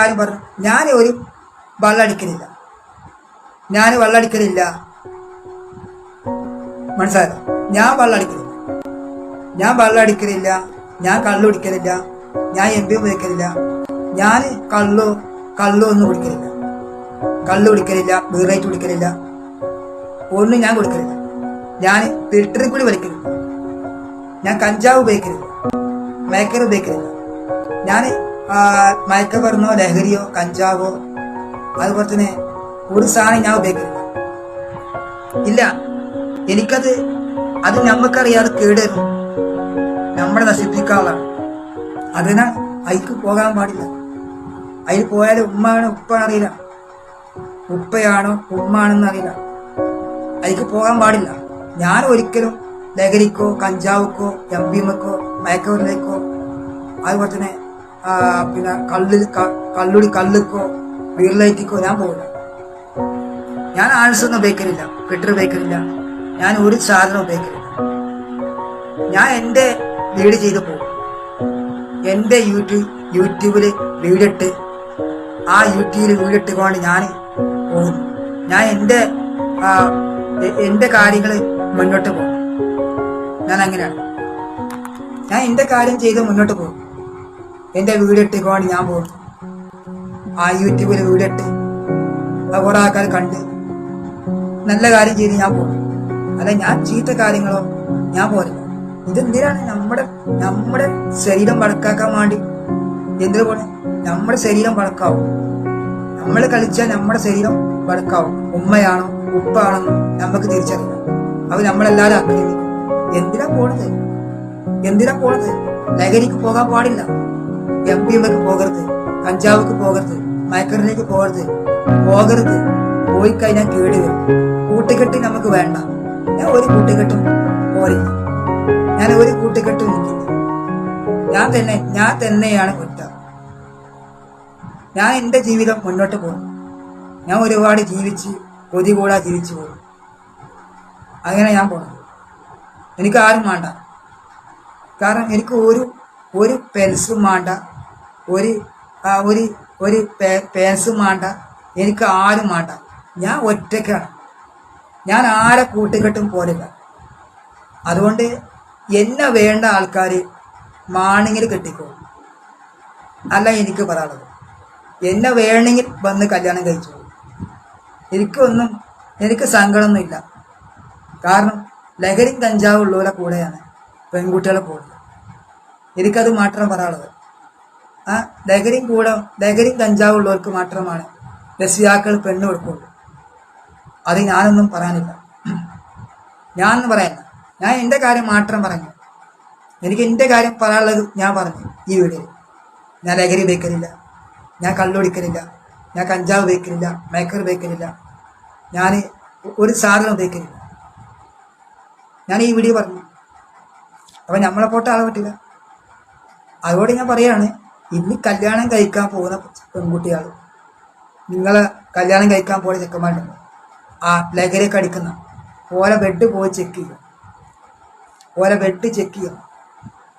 കാര്യം പറഞ്ഞു. ഞാൻ ഒരു വെള്ളടിക്കലില്ല, ഞാൻ വെള്ളടിക്കലില്ല, മനസ്സിലായോ? ഞാൻ വെള്ളടിക്കലില്ല, ഞാൻ കള്ളുടിക്കലില്ല, ഞാൻ എം പി ഉപയോഗിക്കലില്ല, ഞാൻ കള്ളു ഒന്നും കുടിക്കലില്ല, കള്ളു കുടിക്കലില്ല, ബീറേറ്റ് കുടിക്കലില്ല, ഒന്നും ഞാൻ കുടിക്കലില്ല. ഞാൻ ഫിൽറ്ററിൽ കൂടി വലിക്കലില്ല, ഞാൻ കഞ്ചാവ് ഉപയോഗിക്കലില്ല, മയക്കർ ഉപയോഗിക്കലില്ല. ഞാൻ മയക്കമരുന്നോ ലഹരിയോ കഞ്ചാവോ അതുപോലെ തന്നെ ഒരു സാധനം ഞാൻ ഉപയോഗിക്കലില്ല. ഇല്ല, എനിക്കത് നമുക്കറിയാതെ കേടുവരും, നമ്മളെ നശിപ്പിക്കാനുള്ളതാണ്. അതിനാൽ അതിക്ക് പോകാൻ പാടില്ല. അതിൽ പോയാൽ ഉമ്മയാണോ ഉപ്പാണെന്നറിയില്ല, ഉപ്പയാണോ ഉമ്മാണെന്ന് അറിയില്ല. അതിക്ക് പോകാൻ പാടില്ല. ഞാൻ ഒരിക്കലും ലഹരിക്കോ കഞ്ചാവുക്കോ എംപിഎമ്മക്കോ മയക്കമരുന്നിലേക്കോ അതുപോലെ തന്നെ പിന്നെ കള്ളുക്കോ വീറിലേക്കോ ഞാൻ പോകില്ല. ഞാൻ ആഴ്സൊന്നും ഉപയോഗിക്കലില്ല, ഫിൽറ്റർ ഉപയോഗിക്കലില്ല, ഞാൻ ഒരു സാധനം ഉപയോഗിക്കലില്ല. ഞാൻ എൻ്റെ വീട് ചെയ്ത് പോകും. എൻ്റെ യൂട്യൂബിൽ വീടിട്ട് ആ യൂട്യൂബിൽ വീടിട്ടുകൊണ്ട് ഞാൻ പോകുന്നു. ഞാൻ എൻ്റെ കാര്യങ്ങൾ മുന്നോട്ട് പോകും. ഞാൻ അങ്ങനെയാണ്. ഞാൻ എൻ്റെ കാര്യം ചെയ്ത് മുന്നോട്ട് പോകും. എൻ്റെ വീടിട്ടുകൊണ്ട് ഞാൻ പോകും. ആ യൂട്യൂബിൽ വീടിട്ട് കുറെ ആൾക്കാർ കണ്ട് നല്ല കാര്യം ചെയ്ത് ഞാൻ പോകും. അല്ല ഞാൻ ചീത്ത കാര്യങ്ങളോ ഞാൻ പോരില്ല. ഇതെന്തിനാണ്? നമ്മുടെ ശരീരം വളക്കാക്കാൻ വേണ്ടി. എന്തിനു പോലെ നമ്മുടെ ശരീരം വളക്കാവും. നമ്മൾ കളിച്ചാൽ നമ്മുടെ ശരീരം വളക്കാവും. ഉമ്മയാണോ ഉപ്പാണെന്നോ നമുക്ക് തിരിച്ചറിയാം. അത് നമ്മളെല്ലാവരും ആക്രമിക്കും. എന്തിനാ പോണത്? ലഹരിക്ക് പോകാൻ പാടില്ല, എംപിഎമ്മക്ക് പോകരുത്, കഞ്ചാവുക്ക് പോകരുത്, മയക്കറിലേക്ക് പോകരുത്. പോയി കഴിഞ്ഞാൽ കേട് വരും. കൂട്ടുകെട്ട് നമുക്ക് വേണ്ട. ഞാൻ ഒരു കൂട്ടുകെട്ടും പോരില്ല. ഞാൻ ഒരു കൂട്ടുകെട്ടും നിൽക്കില്ല. ഞാൻ തന്നെയാണ് ഒറ്റ. ഞാൻ എൻ്റെ ജീവിതം മുന്നോട്ട് പോകും. ഞാൻ ഒരുപാട് ജീവിച്ച് കൊതി കൂടാ ജീവിച്ചു പോകും. അങ്ങനെ ഞാൻ പോകണം. എനിക്ക് ആരും വേണ്ട. കാരണം എനിക്ക് ഒരു പെൻസും വേണ്ട, ഒരു പേൻസും വേണ്ട, എനിക്ക് ആരും വേണ്ട. ഞാൻ ഒറ്റയ്ക്കാണ്. ഞാൻ ആരെ കൂട്ടുകെട്ടും പോലില്ല. അതുകൊണ്ട് എന്നെ വേണ്ട ആൾക്കാർ മാണെങ്കിൽ കെട്ടിക്കോ. അല്ല എനിക്ക് പറയാനുള്ളത്, എന്നെ വേണമെങ്കിൽ വന്ന് കല്യാണം കഴിച്ചു. എനിക്ക് സങ്കടമൊന്നുമില്ല. കാരണം ലഹരിയും കഞ്ചാവും ഉള്ളവരെ കൂടെയാണ് പെൺകുട്ടികളെ പോകുന്നത്. എനിക്കത് മാത്രം പറയാനുള്ളത്. ലഹരിയും കഞ്ചാവും ഉള്ളവർക്ക് മാത്രമാണ് രക്ഷിതാക്കൾ പെണ്ണ് കൊടുക്കുള്ളൂ. അത് ഞാനൊന്നും പറയാനില്ല. ഞാനൊന്നും പറയാനില്ല. ഞാൻ എൻ്റെ കാര്യം മാത്രം പറഞ്ഞു. എനിക്ക് എൻ്റെ കാര്യം പറയാനുള്ളത് ഞാൻ പറഞ്ഞു ഈ വീഡിയോയിൽ. ഞാൻ ലഹരി ഉപയോഗിക്കലില്ല, ഞാൻ കള്ളുടിക്കലില്ല, ഞാൻ കഞ്ചാവ് ഉപയോഗിക്കലില്ല, മയക്കർ ഉപയോഗിക്കലില്ല, ഞാൻ ഒരു സാധനം ഉപയോഗിക്കലില്ല. ഞാൻ ഈ വീഡിയോ പറഞ്ഞു. അപ്പം നമ്മളെ പോട്ട ആളെ പറ്റില്ല. അതുകൊണ്ട് ഞാൻ പറയാണ്, ഇനി കല്യാണം കഴിക്കാൻ പോകുന്ന പെൺകുട്ടികൾ, നിങ്ങളെ കല്യാണം കഴിക്കാൻ പോകുന്ന ചെക്കന്മാരുണ്ട്, ആ ലഹരിയൊക്കെ അടിക്കുന്ന ഓരോ ബെഡ് പോയി ചെക്ക് ചെയ്യുക.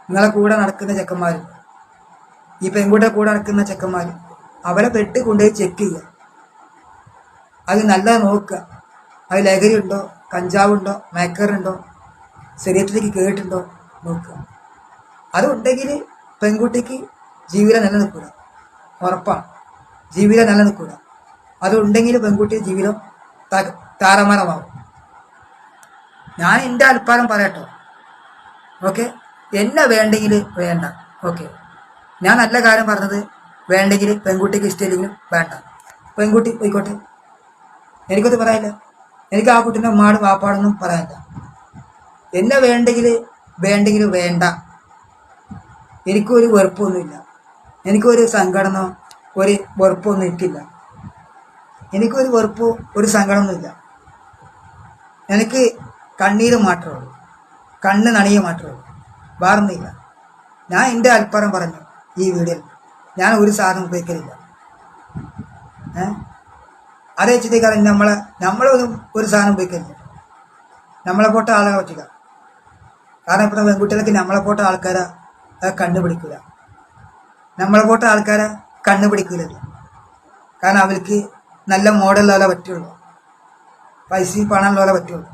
നിങ്ങളെ കൂടെ നടക്കുന്ന ചെക്കന്മാർ, ഈ പെൺകുട്ടിയുടെ കൂടെ നടക്കുന്ന ചെക്കന്മാർ, അവരെ ബെഡ് കൊണ്ടുപോയി ചെക്ക് ചെയ്യുക. അത് നല്ലത് നോക്കുക. അത് ലഹരി ഉണ്ടോ, കഞ്ചാവുണ്ടോ, മയക്കറുണ്ടോ, ശരീരത്തിലേക്ക് കേട്ടുണ്ടോ നോക്കുക. അതുണ്ടെങ്കിൽ പെൺകുട്ടിക്ക് ജീവിതം നിലനിൽക്കില്ല, ഉറപ്പാണ്. ജീവിതം നിലനിൽക്കില്ല. അതുണ്ടെങ്കിൽ പെൺകുട്ടി ജീവിതം താരമാരമാവും. ഞാൻ എൻ്റെ അഭിപ്രായം പറയട്ടോ. ഓക്കെ, എന്നെ വേണ്ടെങ്കിൽ വേണ്ട. ഓക്കെ, ഞാൻ നല്ല കാര്യം പറഞ്ഞത്. വേണ്ടെങ്കിൽ പെൺകുട്ടിക്ക് ഇഷ്ടമില്ലെങ്കിലും വേണ്ട, പെൺകുട്ടി പോയിക്കോട്ടെ. എനിക്കത് പറയാനില്ല. എനിക്ക് ആ കുട്ടീൻ്റെ ഉമ്മാടും വാപ്പാടൊന്നും പറയാനില്ല. എന്നെ വേണ്ടെങ്കിൽ വേണ്ട. എനിക്കൊരു വെറുപ്പൊന്നുമില്ല, എനിക്കൊരു സങ്കടമോ ഒരു വെറുപ്പൊന്നും എനിക്കില്ല. എനിക്കൊരു വെറുപ്പോ ഒരു സങ്കടമൊന്നുമില്ല. എനിക്ക് കണ്ണീര് മാത്രമേ ഉള്ളൂ, കണ്ണ് നണിയ മാത്രമേ ഉള്ളൂ, വേറൊന്നുമില്ല. ഞാൻ എൻ്റെ അഭിപ്രായം പറഞ്ഞു ഈ വീഡിയോയിൽ. ഞാൻ ഒരു സാധനം ഉപയോഗിക്കലില്ല. അതേ വെച്ചിട്ടേക്കാളും നമ്മളൊന്നും ഒരു സാധനം ഉപയോഗിക്കലില്ല. നമ്മളെ പോട്ട ആളുകളെ പറ്റില്ല. കാരണം ഇപ്പോഴത്തെ പെൺകുട്ടികൾക്ക് നമ്മളെ പോട്ട ആൾക്കാരെ കണ്ടുപിടിക്കില്ല. നമ്മളെ പോട്ട ആൾക്കാരെ കണ്ടുപിടിക്കില്ലല്ലോ. കാരണം അവർക്ക് നല്ല മോഡലുള്ളവരെ പറ്റുള്ളൂ, പൈസ പണമുള്ളവരെ പറ്റുള്ളൂ,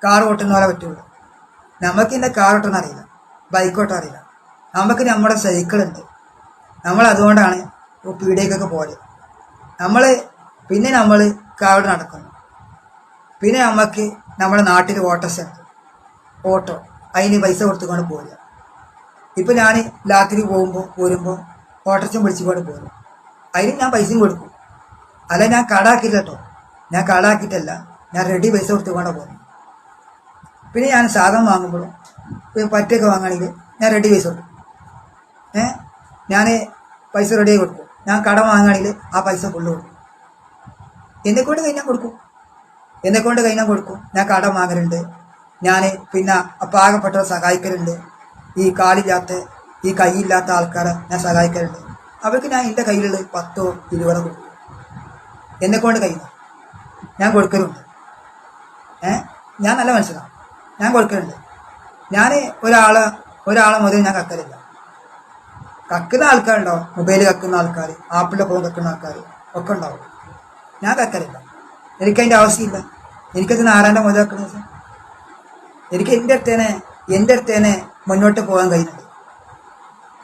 കാർ ഓട്ടുന്നവരെ പറ്റുള്ളൂ. നമുക്ക് ഇന്ന കാർ ഓട്ടണം അറിയില്ല, ബൈക്ക് ഓട്ടം അറിയില്ല. നമുക്ക് നമ്മുടെ സൈക്കിളുണ്ട്. നമ്മൾ അതുകൊണ്ടാണ് പീടികയ്ക്കൊക്കെ പോലെ. നമ്മൾ കാവട് നടക്കുന്നു. പിന്നെ നമുക്ക് നമ്മുടെ നാട്ടിൽ ഓട്ടോസ് ഉണ്ട്, ഓട്ടോ, അതിന് പൈസ കൊടുത്തുകൊണ്ട് പോരുക. ഇപ്പം ഞാൻ രാത്രി പോരുമ്പോൾ ഓട്ടോച്ചും വിളിച്ചുകൊണ്ട് പോരും. അതിന് ഞാൻ പൈസയും കൊടുക്കും. അല്ല, ഞാൻ കടാക്കില്ല കേട്ടോ, ഞാൻ കടാക്കിയിട്ടല്ല, ഞാൻ റെഡി പൈസ കൊടുത്തുകൊണ്ട് പോകുന്നു. പിന്നെ ഞാൻ സാധനം വാങ്ങുമ്പോഴും പറ്റൊക്കെ വാങ്ങണമെങ്കിൽ ഞാൻ റെഡി പൈസ കൊടുക്കും. ഞാൻ പൈസ റെഡിയായി കൊടുക്കും. ഞാൻ കടം വാങ്ങുകയാണെങ്കിൽ ആ പൈസ ഫുള്ള് കൊടുക്കും. എന്നെക്കൊണ്ട് കഴിഞ്ഞാൽ കൊടുക്കും. ഞാൻ കടം വാങ്ങലുണ്ട്. ഞാൻ പിന്നെ പാകപ്പെട്ടവരെ സഹായിക്കലുണ്ട്. ഈ കാലില്ലാത്ത, ഈ കൈയില്ലാത്ത ആൾക്കാരെ ഞാൻ സഹായിക്കലുണ്ട്. അവർക്ക് ഞാൻ എൻ്റെ കയ്യിലുള്ള 10 20 കൊടുക്കും. എന്നെക്കൊണ്ട് കഴിയുന്നു ഞാൻ കൊടുക്കലുണ്ട്. ഞാൻ നല്ല മനസ്സിലാണ്, ഞാൻ കൊടുക്കലുണ്ട്. ഞാൻ ഒരാളെ മുതൽ ഞാൻ കക്കലില്ല. കക്കുന്ന ആൾക്കാരുണ്ടാവും, മൊബൈൽ കക്കുന്ന ആൾക്കാർ, ആപ്പിളിൻ്റെ ഫോൺ കക്കുന്ന ആൾക്കാർ ഒക്കെ ഉണ്ടാവും. ഞാൻ കക്കലില്ല. എനിക്കതിൻ്റെ ആവശ്യമില്ല. എനിക്കതിന് ആരാൻ്റെ മുതൽ വെക്കുന്നത്? എനിക്ക് എൻ്റെ അടുത്തേനെ മുന്നോട്ട് പോകാൻ കഴിയുന്നുണ്ട്.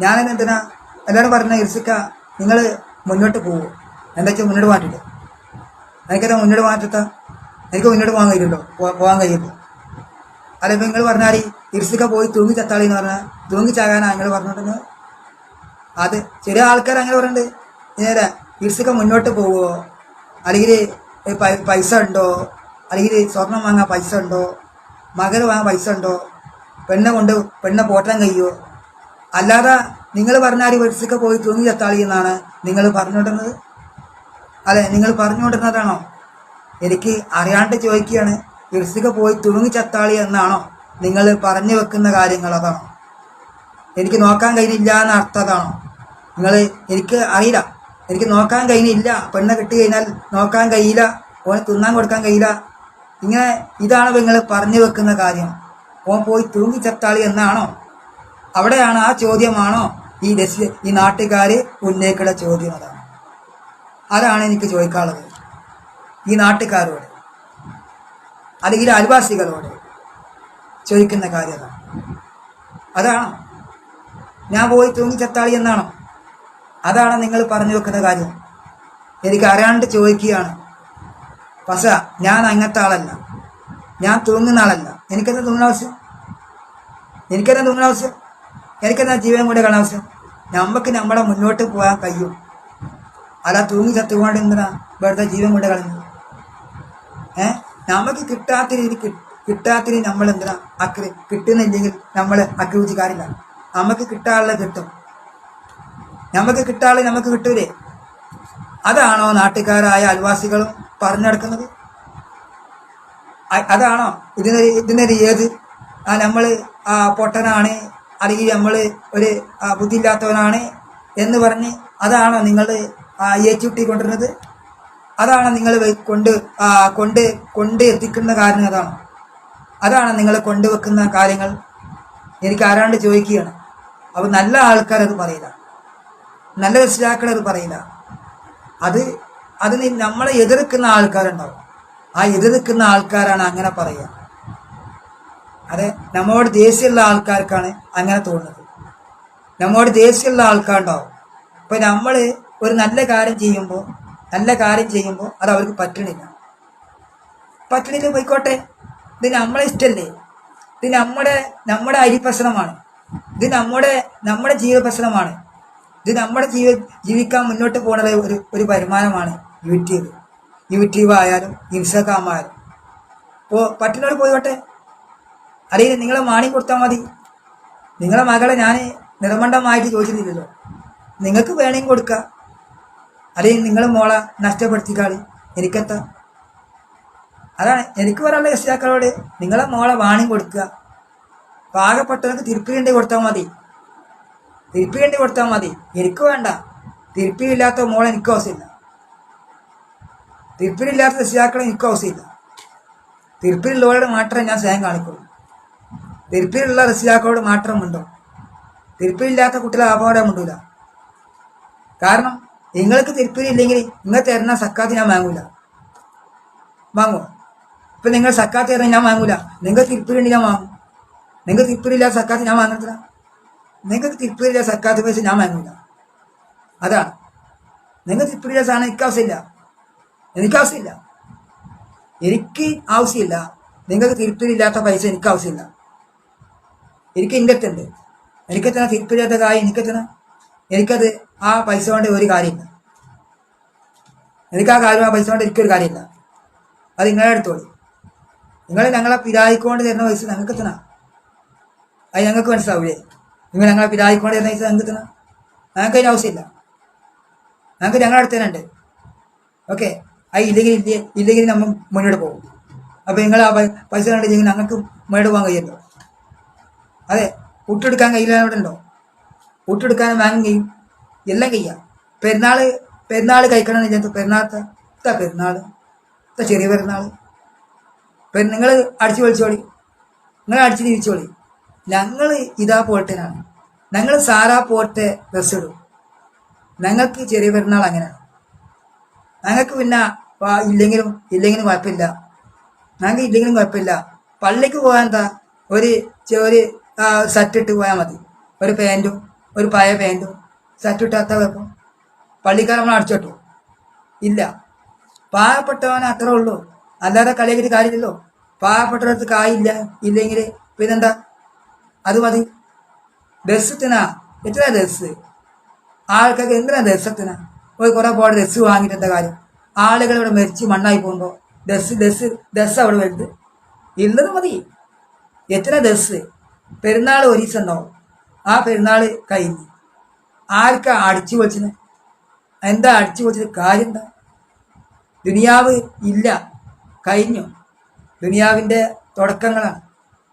ഞാനെന്തിനാ എല്ലാവരും പറഞ്ഞ ഇർസിക്ക നിങ്ങൾ മുന്നോട്ട് പോകുമോ? എന്താ വെച്ചാൽ മുന്നോട്ട് മാറ്റില്ല. എനിക്കത് മുന്നോട്ട് മാറ്റത്ത എനിക്ക് മുന്നോട്ട് പോകാൻ കഴിയില്ലല്ലോ, പോകാൻ കഴിയില്ല. അല്ല, ഇപ്പം നിങ്ങൾ പറഞ്ഞാൽ ഇർസിക്ക പോയി തൂങ്ങി ചത്താളി എന്ന് പറഞ്ഞാൽ തൂങ്ങിച്ചാകാനാണ് നിങ്ങൾ പറഞ്ഞിട്ടുണ്ടെങ്കിൽ അത് ചില ആൾക്കാർ അങ്ങനെ പറയുന്നുണ്ട്. നേരെ ഇർസിക്ക മുന്നോട്ട് പോവുമോ, അല്ലെങ്കിൽ പൈസ ഉണ്ടോ, അല്ലെങ്കിൽ സ്വർണം വാങ്ങാൻ പൈസ ഉണ്ടോ, മകൻ വാങ്ങാൻ പൈസ ഉണ്ടോ, പെണ്ണെ പോറ്റാൻ കഴിയുമോ? അല്ലാതെ നിങ്ങൾ പറഞ്ഞാൽ ഇർസിക്ക പോയി തൂങ്ങി ചത്താളി എന്നാണ് നിങ്ങൾ പറഞ്ഞുകൊണ്ടിരുന്നത്. അതെ, നിങ്ങൾ പറഞ്ഞുകൊണ്ടിരുന്നതാണോ? എനിക്ക് അറിയാണ്ട് ചോദിക്കുകയാണ്. ഇർസിക്ക പോയി തൂങ്ങി ചത്താളി എന്നാണോ നിങ്ങൾ പറഞ്ഞു വെക്കുന്ന കാര്യങ്ങൾ? അതാണോ? എനിക്ക് നോക്കാൻ കഴിയില്ല എന്ന അർത്ഥം അതാണോ? എനിക്ക് അറിയില്ല, എനിക്ക് നോക്കാൻ കഴിയില്ല. പെണ്ണെ കിട്ടി കഴിഞ്ഞാൽ നോക്കാൻ കഴിയില്ല, ഓനെ തിന്നാൻ കൊടുക്കാൻ കഴിയില്ല. ഇതാണ് നിങ്ങൾ പറഞ്ഞു വെക്കുന്ന കാര്യം. ഓൻ പോയി തൂങ്ങി ചത്താളി എന്നാണോ? അവിടെയാണ്, ആ ചോദ്യമാണോ ഈ നാട്ടുകാർ ഉന്നയിക്കുന്ന ചോദ്യം? അതാണ് എനിക്ക് ചോദിക്കാനുള്ളത്. ഈ നാട്ടുകാരോട് അല്ലെങ്കിൽ അയൽവാസികളോട് ചോദിക്കുന്ന കാര്യം അതാണോ? ഞാൻ പോയി തൂങ്ങി ചത്താളി എന്നാണോ? അതാണ് നിങ്ങൾ പറഞ്ഞു വെക്കുന്ന കാര്യം. എനിക്ക് അറിയാണ്ട് ചോദിക്കുകയാണ്. പക്ഷേ ഞാൻ അങ്ങനത്തെ ആളല്ല, ഞാൻ തൂങ്ങുന്ന ആളല്ല. എനിക്കെന്താ തൂങ്ങുന്ന ആവശ്യം? എനിക്കെന്താ ജീവൻ കൂടെ കാണാൻ ആവശ്യം? നമുക്ക് നമ്മളെ മുന്നോട്ട് പോകാൻ കഴിയും. അല്ല, തൂങ്ങി ചത്തുകൊണ്ട് എന്തിനാ വെറുതെ ജീവൻ കൊണ്ട് കളഞ്ഞത്? നമുക്ക് കിട്ടാത്തിന് നമ്മൾ എന്തിനാ കിട്ടുന്നില്ലെങ്കിൽ നമ്മൾ അക്രമിച്ച് കാര്യമില്ല. നമുക്ക് കിട്ടാനുള്ളത് കിട്ടും. നമുക്ക് കിട്ടൂലേ? അതാണോ നാട്ടുകാരായ അയൽവാസികളും പറഞ്ഞു നടക്കുന്നത്? അതാണോ ഇതിനൊരു ഏത് നമ്മൾ പൊട്ടനാണ്, അല്ലെങ്കിൽ നമ്മൾ ഒരു ബുദ്ധിയില്ലാത്തവനാണ് എന്ന് പറഞ്ഞ് അതാണോ നിങ്ങൾ ഏറ്റുട്ടിക്കൊണ്ടിരുന്നത്? അതാണ് നിങ്ങൾ കൊണ്ട് എത്തിക്കുന്ന കാരണം? അതാണ് നിങ്ങൾ കൊണ്ടുവെക്കുന്ന കാര്യങ്ങൾ? എനിക്ക് ആരാണ്ട് ചോദിക്കുകയാണ്. അപ്പോൾ നല്ല ആൾക്കാരത് പറയില്ല, നല്ല രക്ഷിതാക്കളത് പറയില്ല. അതിന് നമ്മളെ എതിർക്കുന്ന ആൾക്കാരുണ്ടാവും. ആ എതിർക്കുന്ന ആൾക്കാരാണ് അങ്ങനെ പറയുക. അതെ, നമ്മോട് ദേഷ്യമുള്ള ആൾക്കാർക്കാണ് അങ്ങനെ തോന്നുന്നത്. നമ്മോട് ദേഷ്യമുള്ള ആൾക്കാരുണ്ടാവും. ഇപ്പം നമ്മൾ ഒരു നല്ല കാര്യം ചെയ്യുമ്പോൾ അത് അവർക്ക് പറ്റണില്ല, പോയിക്കോട്ടെ. ഇത് നമ്മളെ ഇഷ്ടമല്ലേ? ഇത് നമ്മുടെ അരി പ്രശ്നമാണ്. ഇത് നമ്മുടെ ജീവ പ്രശ്നമാണ്. ഇത് നമ്മുടെ ജീവിക്കാൻ മുന്നോട്ട് പോകുന്ന ഒരു വരുമാനമാണ് യൂട്യൂബ് ആയാലും ഇൻസ്റ്റാഗ്രാം ആയാലും. പറ്റുന്നവർ പോയിക്കോട്ടെ. അല്ലെങ്കിൽ നിങ്ങളെ മാണി കൊടുത്താൽ മതി. നിങ്ങളെ മകളെ ഞാൻ നിർബന്ധമായിട്ട് ചോദിച്ചിട്ടില്ലല്ലോ. നിങ്ങൾക്ക് വേണമെങ്കിൽ കൊടുക്കുക, അല്ലെങ്കിൽ നിങ്ങൾ മോളെ നഷ്ടപ്പെടുത്തിക്കാളി. എനിക്കെത്താ? അതാണ് എനിക്ക് പറയാനുള്ള രക്ഷിതാക്കളോട്. നിങ്ങളെ മോളെ വാണി കൊടുക്കുക. പാകപ്പെട്ടവർക്ക് തിരുപ്പിണ്ടി കൊടുത്താൽ മതി. എനിക്ക് വേണ്ട. തിരുപ്പിയില്ലാത്ത മോളെ എനിക്ക് ആവശ്യമില്ല. തിരുപ്പിയില്ലാത്ത രക്ഷിതാക്കളെ എനിക്ക് ആവശ്യമില്ല. തിരുപ്പിലുള്ളവരോട് മാത്രമേ ഞാൻ സ്നേഹം കാണിക്കുള്ളൂ. തിരുപ്പിലുള്ള രക്ഷിതാക്കളോട് മാത്രം ഉണ്ടോ? തിരുപ്പിയില്ലാത്ത കുട്ടികളെ അപകടം ഉണ്ടൂല. കാരണം നിങ്ങൾക്ക് തിരുപ്പതി ഇല്ലെങ്കിൽ നിങ്ങൾ തരുന്ന സക്കാത്ത് ഞാൻ വാങ്ങൂല. വാങ്ങുമോ? ഇപ്പം നിങ്ങൾ സക്കാത്ത് തരാൻ ഞാൻ വാങ്ങൂല. നിങ്ങൾക്ക് തിരുപ്പതി ഉണ്ടെങ്കിൽ ഞാൻ വാങ്ങും. നിങ്ങൾക്ക് തിരുപ്പതി ഇല്ലാത്ത സക്കാത്ത് ഞാൻ വാങ്ങത്തില്ല. നിങ്ങൾക്ക് തിരുപ്പതി ഇല്ലാത്ത സക്കാത്ത് പൈസ ഞാൻ വാങ്ങൂല. അതാണ്. നിങ്ങൾ തിരുപ്പതി ഇല്ലാത്ത സാധനം എനിക്ക് ആവശ്യമില്ല. എനിക്ക് ആവശ്യമില്ല. നിങ്ങൾക്ക് തിരുപ്പതി ഇല്ലാത്ത പൈസ എനിക്ക് ആവശ്യമില്ല. എനിക്ക് ഇൻ്റെത്തുണ്ട്. എനിക്കെത്തണ തിരുപ്പതി ഇല്ലാത്ത കാര്യം എനിക്കെത്തണ. എനിക്കത് ആ പൈസ കൊണ്ട് ഒരു കാര്യമില്ല. എനിക്ക് ആ കാര്യം ആ പൈസ കൊണ്ട് എനിക്കൊരു കാര്യമില്ല. അത് നിങ്ങളെ എടുത്തോളി. നിങ്ങൾ ഞങ്ങളെ പിരായിക്കൊണ്ട് തരുന്ന പൈസ ഞങ്ങൾക്ക് എത്തണം. അത് ഞങ്ങൾക്ക് മനസ്സിലാവൂലേ? നിങ്ങൾ ഞങ്ങളെ പിരായിക്കൊണ്ട് തരുന്ന പൈസ ഞങ്ങൾക്ക് എത്തണം. ഞങ്ങൾക്ക് അതിന് ആവശ്യമില്ല. ഞങ്ങൾക്ക് ഞങ്ങളുടെ അടുത്ത് തന്നെ ഉണ്ട്. ഓക്കെ. അത് ഇല്ലെങ്കിൽ നമ്മൾ മുന്നോട്ട് പോകും. അപ്പോൾ നിങ്ങൾ ആ പൈസ കണ്ടില്ലെങ്കിൽ ഞങ്ങൾക്ക് മുന്നോട്ട് പോകാൻ കഴിയുമല്ലോ. അതെ, പുട്ടെടുക്കാൻ കഴിയില്ല. അവിടെ ഉണ്ടോ? പുട്ടെടുക്കാനും വാങ്ങും കഴിയും. എല്ലാം ചെയ്യാം. പെരുന്നാൾ കഴിക്കണമെന്നില്ല. പെരുന്നാൾ ചെറിയ പെരുന്നാൾ നിങ്ങൾ അടിച്ചു പൊളിച്ചോളി. നിങ്ങൾ അടിച്ച് തിരിച്ചോളി. ഞങ്ങൾ ഇതാ പോട്ടനാണ്. ഞങ്ങൾ സാറാ പോട്ടെ ഡ്രസ്സ് ഇടും. ഞങ്ങൾക്ക് ചെറിയ പെരുന്നാൾ അങ്ങനെയാണ്. ഞങ്ങൾക്ക് പിന്നെ ഇല്ലെങ്കിലും കുഴപ്പമില്ല. ഞങ്ങൾക്ക് ഇല്ലെങ്കിലും കുഴപ്പമില്ല. പള്ളിക്ക് പോകാൻ എന്താ ഒരു സെറ്റ് ഇട്ട് പോയാൽ മതി. ഒരു പാൻറ്റും ഒരു പഴയ പാൻറ്റും സെറ്റ് ഇട്ടാത്ത കുഴപ്പം. പള്ളിക്കാർ നമ്മൾ അടിച്ചോട്ടു ഇല്ല. പാവപ്പെട്ടവൻ അത്രേ ഉള്ളൂ. അല്ലാതെ കളിയാക്കിയിട്ട് കാര്യമില്ലല്ലോ. പാവപ്പെട്ടവർക്ക് കായില്ല ഇല്ലെങ്കിൽ പിന്നെന്താ? അത് മതി. ഡ്രസ്സത്തിനാ എത്ര ഡ്രസ്സ്? ആൾക്കാർക്ക് എന്തിനാ ഡ്രസ്സത്തിനാ? കുറേ പോടെ ഡ്രസ്സ് വാങ്ങിയിട്ട് എന്താ കാര്യം? ആളുകൾ ഇവിടെ മരിച്ച് മണ്ണായി പോകുമ്പോൾ ഡ്രസ്സ് അവിടെ വലുത് ഇള്ളത് മതി. എത്ര ഡ്രസ്സ്? പെരുന്നാൾ ഒരു ദിവസം ഉണ്ടാവും. ആ പെരുന്നാൾ കഴിഞ്ഞ് ആർക്കാ അടിച്ചു പൊളിച്ചിന്? എന്താ അടിച്ചു പൊളിച്ചത്? കാര്യം എന്താ? ദുനിയാവ് ഇല്ല, കഴിഞ്ഞു. ദുനിയാവിൻ്റെ തുടക്കങ്ങളാണ്.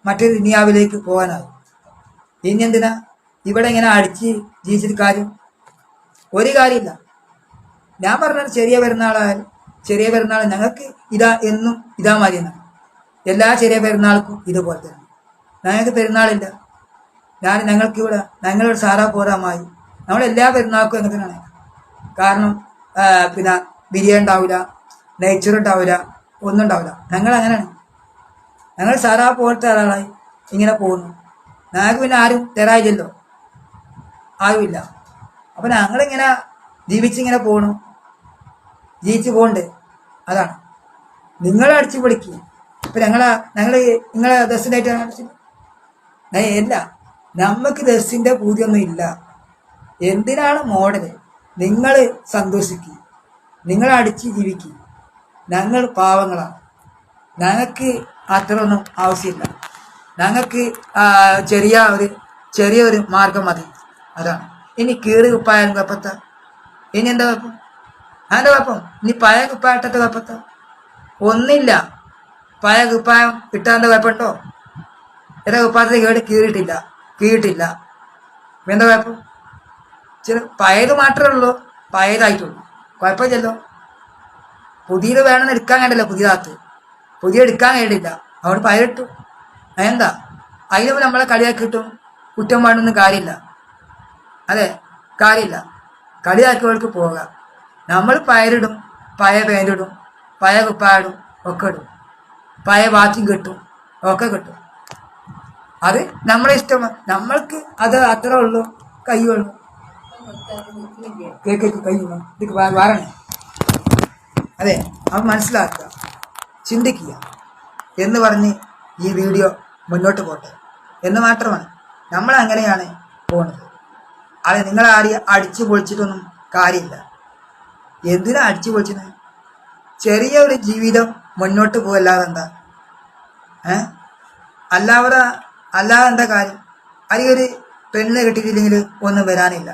മറ്റൊരു ദുനിയാവിലേക്ക് പോകാനായി. ഇനി എന്തിനാ ഇവിടെ ഇങ്ങനെ അടിച്ച് ജീവിച്ചിട്ട് കാര്യം? ഒരു കാര്യമില്ല. ഞാൻ പറഞ്ഞത് ചെറിയ പെരുന്നാൾ ഞങ്ങൾക്ക് എന്നും ഇതാ മതിയെന്നാണ്. എല്ലാ ചെറിയ പെരുന്നാൾക്കും ഇതുപോലെ തന്നെ. ഞങ്ങൾക്ക് പെരുന്നാളില്ല. ഞങ്ങളോട് സാറാ പോരാമായി. നമ്മളെല്ലാ പെരുന്നാൾക്കും അങ്ങനെ തന്നെയാണ്. കാരണം പിന്നെ ബിരിയാണി ഉണ്ടാവില്ല, നെയ്ച്ചോറ് ഉണ്ടാവില്ല, ഒന്നും ഉണ്ടാവില്ല. ഞങ്ങൾ അങ്ങനെയാണ്. ഞങ്ങൾ സാറാ പോലത്തെ ഒരാളായി ഇങ്ങനെ പോകുന്നു. ഞങ്ങൾക്ക് പിന്നെ ആരും തരായില്ലല്ലോ, ആരുമില്ല. അപ്പം ഞങ്ങളിങ്ങനെ ജീവിച്ചിങ്ങനെ ജീവിച്ച് പോകണ്ട്. അതാണ്. നിങ്ങൾ അടിച്ചു പൊളിക്കുക. ഇപ്പം നിങ്ങളെ ദസ്സിനായിട്ടാണ് അടിച്ചു ഇല്ല. നമുക്ക് ദസ്സിൻ്റെ പൂതിയൊന്നും ഇല്ല. എന്തിനാണ് മോഡല്? നിങ്ങൾ സന്തോഷിക്കുക, നിങ്ങൾ അടിച്ച് ജീവിക്കുക. ഞങ്ങൾ പാവങ്ങളാണ്. ഞങ്ങൾക്ക് അത്രയൊന്നും ആവശ്യമില്ല. ഞങ്ങൾക്ക് ചെറിയൊരു മാർഗം മതി. അതാണ്. ഇനി കീറി കുപ്പായാലും കുഴപ്പത്ത? ഇനി എന്താ കുഴപ്പം? അതിൻ്റെ കുഴപ്പം ഇനി പഴയ കുപ്പായ ഇട്ടത്തെ കുഴപ്പത്ത? ഒന്നില്ല. പഴയ കുപ്പായം ഇട്ടാൻ്റെ കുഴപ്പമുണ്ടോ? എൻ്റെ കുപ്പായത്തെ കീറിയിട്ടില്ല. എന്താ കുഴപ്പം? പഴയത് മാത്രമേ ഉള്ളൂ, പഴയതായിട്ടുള്ളൂ. കുഴപ്പമില്ലല്ലോ. പുതിയത് വേണമെന്ന് എടുക്കാൻ കണ്ടല്ലോ. പുതിയ എടുക്കാൻ കഴിയില്ല. അവിടെ പഴയിട്ടു. അതെന്താ? അതിന് നമ്മളെ കളിയാക്കിയിട്ടും കുറ്റം പാടൊന്നും കാര്യമില്ല. അതെ, കാര്യമില്ല. കളിയാക്കിയവർക്ക് പോകാം. നമ്മൾ പയറിടും, പഴയ പാൻറ്റിടും, പഴയ കുപ്പായിടും, ഒക്കെ ഇടും. പഴയ വാച്ചും കിട്ടും, ഒക്കെ കിട്ടും. അത് നമ്മളെ ഇഷ്ടം. നമ്മൾക്ക് അത് അത്ര ഉള്ളൂ, കയ്യുള്ളൂ. കയ്യുള്ളൂ. ഇത് വാരണേ. അതെ, അത് മനസ്സിലാക്കുക, ചിന്തിക്കുക എന്ന് പറഞ്ഞ് ഈ വീഡിയോ മുന്നോട്ട് പോട്ടെ എന്ന് മാത്രമാണ്. നമ്മളങ്ങനെയാണ് പോകുന്നത്. അത് നിങ്ങളാരെയും അടിച്ചു പൊളിച്ചിട്ടൊന്നും കാര്യമില്ല. എന്തിനാ അടിച്ചു പൊളിച്ചത്? ചെറിയൊരു ജീവിതം മുന്നോട്ട് പോകല്ലാതെ എന്താ? അല്ലാതെ എന്താ കാര്യം? അല്ലെങ്കിൽ ഒരു പെണ്ണ് കെട്ടിയിട്ടില്ലെങ്കിൽ ഒന്നും വരാനില്ല.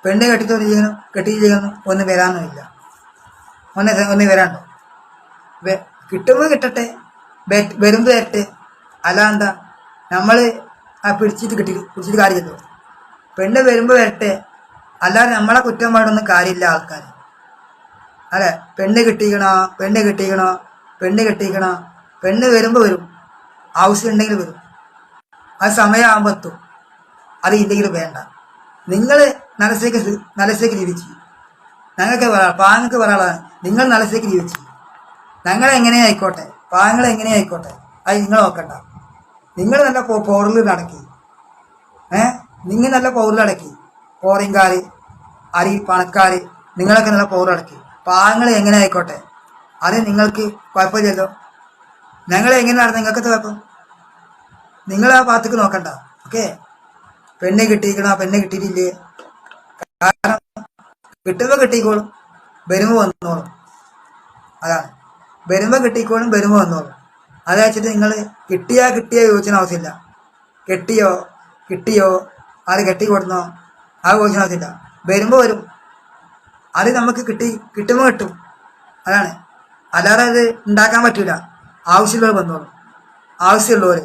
പെണ്ണ് കെട്ടിയില്ലെങ്കിലും ഒന്നും വരാനുമില്ല. ഒന്ന് വരാണ്ടോ? കിട്ടുമ്പോൾ കിട്ടട്ടെ, വരുമ്പോൾ വരട്ടെ. അല്ലാതെന്താ? നമ്മൾ പിടിച്ചിട്ട് കാര്യമില്ലല്ലോ. പെണ്ണ് വരുമ്പോൾ വരട്ടെ. അല്ലാതെ നമ്മളെ കുറ്റം പാടൊന്നും കാര്യമില്ല ആൾക്കാർ. അല്ലെ? പെണ്ണ് കെട്ടിക്കണോ. പെണ്ണ് വരുമ്പോൾ വരും, ആവശ്യം ഉണ്ടെങ്കിൽ വരും. അത് സമയമാകുമ്പോൾ എത്തും. അത് ഇല്ലെങ്കിൽ വേണ്ട. നിങ്ങൾ നരസേക്ക് ജീവിച്ചു. ഞങ്ങൾക്ക് പാങ്ങൾക്ക് പറയാനുള്ളതാണ്, നിങ്ങൾ നല്ല സ്ഥിതിക്ക് ജീവിച്ചു. ഞങ്ങളെങ്ങനെ ആയിക്കോട്ടെ, പാങ്ങൾ എങ്ങനെ ആയിക്കോട്ടെ, അത് നിങ്ങൾ നോക്കണ്ട. നിങ്ങൾ നല്ല പൗറിൽ നടക്കി, നിങ്ങൾ നല്ല പൗറിൽ അടക്കി, പോറിങ്കാർ അരി പണക്കാർ നിങ്ങളൊക്കെ നല്ല പൗറടക്കി. പാങ്ങൾ എങ്ങനെ ആയിക്കോട്ടെ, അത് നിങ്ങൾക്ക് കുഴപ്പമില്ലല്ലോ. ഞങ്ങൾ എങ്ങനെ നടന്ന നിങ്ങൾക്കത്തെ കുഴപ്പം? നിങ്ങൾ ആ ഭാഗത്തേക്ക് നോക്കണ്ട. ഓക്കെ, പെണ്ണ് കിട്ടിയിരിക്കണോ പെണ്ണ് കിട്ടിയിട്ടില്ലേ? കാരണം കിട്ടുമ്പോൾ കിട്ടിക്കോളും, വരുമ്പോൾ വന്നോളും. അതാണ്, വരുമ്പോൾ കിട്ടിക്കോളും, വരുമ്പോൾ വന്നോളും. അത് വെച്ചിട്ട് നിങ്ങൾ കിട്ടിയോ ചോദിച്ചാൽ ആവശ്യമില്ല. കിട്ടിയോ അത് കെട്ടി കൊടുന്നോ അത് ചോദിച്ചാൽ ആവശ്യമില്ല. വരുമ്പോൾ വരും, അത് നമുക്ക് കിട്ടുമ്പോൾ കിട്ടും. അതാണ്, അല്ലാതെ അത് ഉണ്ടാക്കാൻ പറ്റൂല. ആവശ്യമുള്ളവർ വന്നോളും, ആവശ്യമുള്ളവർ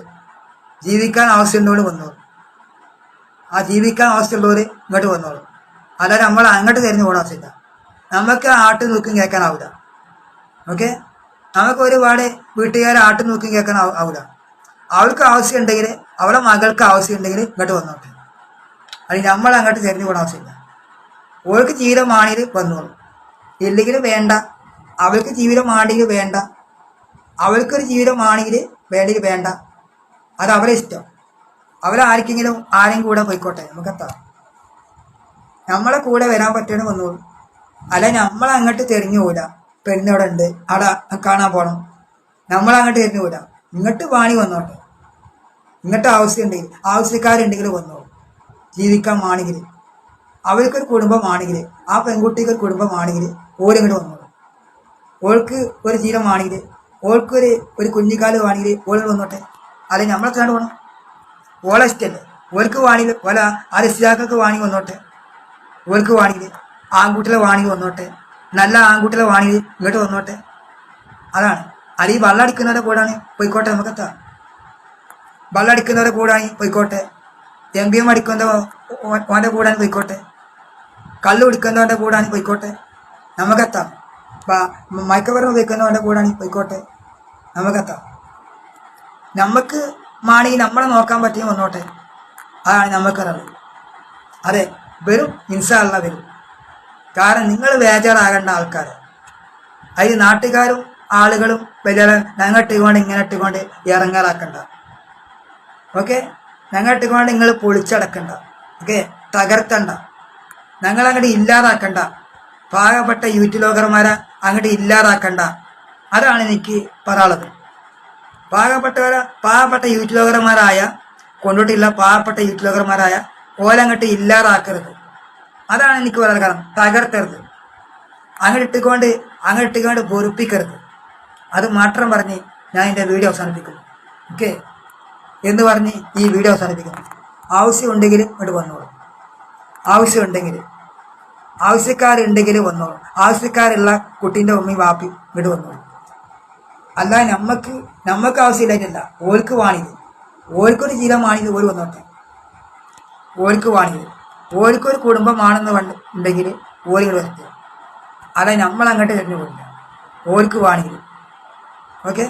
ജീവിക്കാൻ ആവശ്യമുള്ളവർ വന്നോളും. ആ ജീവിക്കാൻ ആവശ്യമുള്ളവർ ഇങ്ങോട്ട് വന്നോളും. അല്ലാതെ നമ്മൾ അങ്ങോട്ട് തിരിഞ്ഞു പോകാൻ ആവശ്യമില്ല. നമുക്ക് ആട്ട് നോക്കും കേൾക്കാനാവില്ല. ഓക്കെ, നമുക്ക് ഒരുപാട് വീട്ടുകാരെ ആട്ട് നോക്കും കേൾക്കാൻ ആവില്ല. അവൾക്ക് ആവശ്യം ഉണ്ടെങ്കിൽ, അവളെ മകൾക്ക് ആവശ്യം ഉണ്ടെങ്കിൽ ഇങ്ങോട്ട് വന്നോട്ടെ. അത് നമ്മൾ അങ്ങോട്ട് തിരിഞ്ഞു പോകാൻ ആവശ്യമില്ല. അവൾക്ക് ജീവിതമാണെങ്കിൽ വന്നോളും, ഇല്ലെങ്കിൽ വേണ്ട. അവൾക്ക് ജീവിതമാണെങ്കിൽ വേണ്ട, അവൾക്കൊരു ജീവിതമാണെങ്കിൽ വേണ്ട. അത് അവരെ ഇഷ്ടം. ആരെയും കൂടെ പോയിക്കോട്ടെ, നമുക്കെത്താം. നമ്മളെ കൂടെ വരാൻ പറ്റണം വന്നോളൂ. അല്ല നമ്മളങ്ങോട്ട് തിരിഞ്ഞു പോല, പെണ്ണവിടെ ഉണ്ട് അവിടെ കാണാൻ പോകണം, നമ്മളങ്ങോട്ട് തിരിഞ്ഞു പോല. ഇങ്ങോട്ട് വാണി വന്നോട്ടെ, ഇങ്ങോട്ട് ആവശ്യക്കാരുണ്ടെങ്കിൽ വന്നോളൂ. ജീവിക്കാൻ ആണെങ്കിൽ, അവർക്കൊരു കുടുംബമാണെങ്കിൽ, ആ പെൺകുട്ടിക്ക് ഒരു കുടുംബമാണെങ്കിൽ ഓരിങ്ങോട്ട് വന്നോളൂ. ഓൾക്ക് ഒരു ജീവിതമാണെങ്കിൽ, ഓൾക്കൊരു കുഞ്ഞിക്കാലമാണെങ്കിൽ ഓൾ വന്നോട്ടെ. അല്ലെങ്കിൽ നമ്മളെ കണ്ടു പോകണം. ഓളെ ഇഷ്ടമല്ലേ, ഓർക്ക് വാണെങ്കിൽ ഓല ആ രക്ഷിതാക്കൾക്ക് വാണി വന്നോട്ടെ. ഓർക്ക് വാണെങ്കിൽ ആൺകുട്ടികളെ വാണി വന്നോട്ടെ, നല്ല ആൺകുട്ടികളെ വാണി ഇങ്ങോട്ട് വന്നോട്ടെ. അതാണ്. അല്ലെങ്കിൽ വെള്ളമടിക്കുന്നവരെ കൂടാണ് പോയിക്കോട്ടെ, നമുക്കെത്താം. വെള്ളമടിക്കുന്നവരെ കൂടാണ് പോയിക്കോട്ടെ, എം അടിക്കുന്ന ഓൻ്റെ കൂടാൻ പോയിക്കോട്ടെ, കള്ളു കുടിക്കുന്നവൻ്റെ കൂടാണ് പോയിക്കോട്ടെ, നമുക്കെത്താം. മയക്കമരുന്ന് ഉപയോഗിക്കുന്നവൻ്റെ കൂടാണ് പോയിക്കോട്ടെ, നമുക്കെത്താം. നമുക്ക് മാണെങ്കിൽ നമ്മളെ നോക്കാൻ പറ്റിയ വന്നോട്ടെ. അതാണ് നമുക്കറിയാം. അതെ, വരും, ഇൻഷാ അല്ലാഹ് വരും. കാരണം നിങ്ങൾ ബേജാറാകേണ്ട ആൾക്കാർ. അതിൽ നാട്ടുകാരും ആളുകളും വലിയ ഞങ്ങളിട്ടുകൊണ്ട് ഇങ്ങനെ ഇട്ടുകൊണ്ട് ഇറങ്ങാറാക്കണ്ട. ഓക്കെ, ഞങ്ങളിട്ടുകൊണ്ട് നിങ്ങൾ പൊളിച്ചടക്കണ്ട. ഓക്കെ, തകർത്തണ്ട, ഞങ്ങളങ്ങോട്ട് ഇല്ലാതാക്കണ്ട. പാവപ്പെട്ട യൂത്ത് ബ്ലോഗർമാരെ അങ്ങോട്ട് ഇല്ലാതാക്കണ്ട. അതാണ് എനിക്ക് പറയാനുള്ളത്. പാവപ്പെട്ട യൂത്ത് ബ്ലോഗർമാരായ കൊണ്ടിട്ടില്ല, പാവപ്പെട്ട യൂത്ത് ബ്ലോഗർമാരായ ഓലങ്ങോട്ട് ഇല്ലാതാക്കരുത്. അതാണ് എനിക്ക് പറയാൻ കാരണം. തകർക്കരുത്, അങ്ങോട്ട് ഇട്ടുകൊണ്ട് പൊറുപ്പിക്കരുത്. അത് മാത്രം പറഞ്ഞ് ഞാൻ എൻ്റെ വീഡിയോ അവസാനിപ്പിക്കുന്നു. ഓക്കെ എന്ന് പറഞ്ഞ് ഈ വീഡിയോ അവസാനിപ്പിക്കുന്നു. ആവശ്യമുണ്ടെങ്കിൽ ഇങ്ങോട്ട് വന്നോളൂ. ആവശ്യക്കാരുണ്ടെങ്കിൽ വന്നോളൂ. ആവശ്യക്കാരുള്ള കുട്ടീൻ്റെ ഉമ്മയും വാപ്പി ഇങ്ങോട്ട് വന്നോളൂ. അല്ല നമുക്ക് ആവശ്യമില്ലായിട്ടല്ല, ഓർക്ക് വാണിയത്, ഓർക്കൊരു ജീവിതമാണിത് ഓര് വന്നോട്ടെ. ഓർക്ക് വാണിയത്, ഓർക്കൊരു കുടുംബമാണെന്ന് ഉണ്ടെങ്കിൽ ഓരിങ്ങൾ വരട്ടെ. അല്ല നമ്മളങ്ങോട്ട് തിരിഞ്ഞു പോയില്ല, ഓർക്ക് വാണിയത്. ഓക്കെ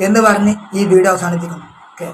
എന്ന് പറഞ്ഞ് ഈ വീഡിയോ അവസാനിപ്പിക്കുന്നു. ഓക്കെ.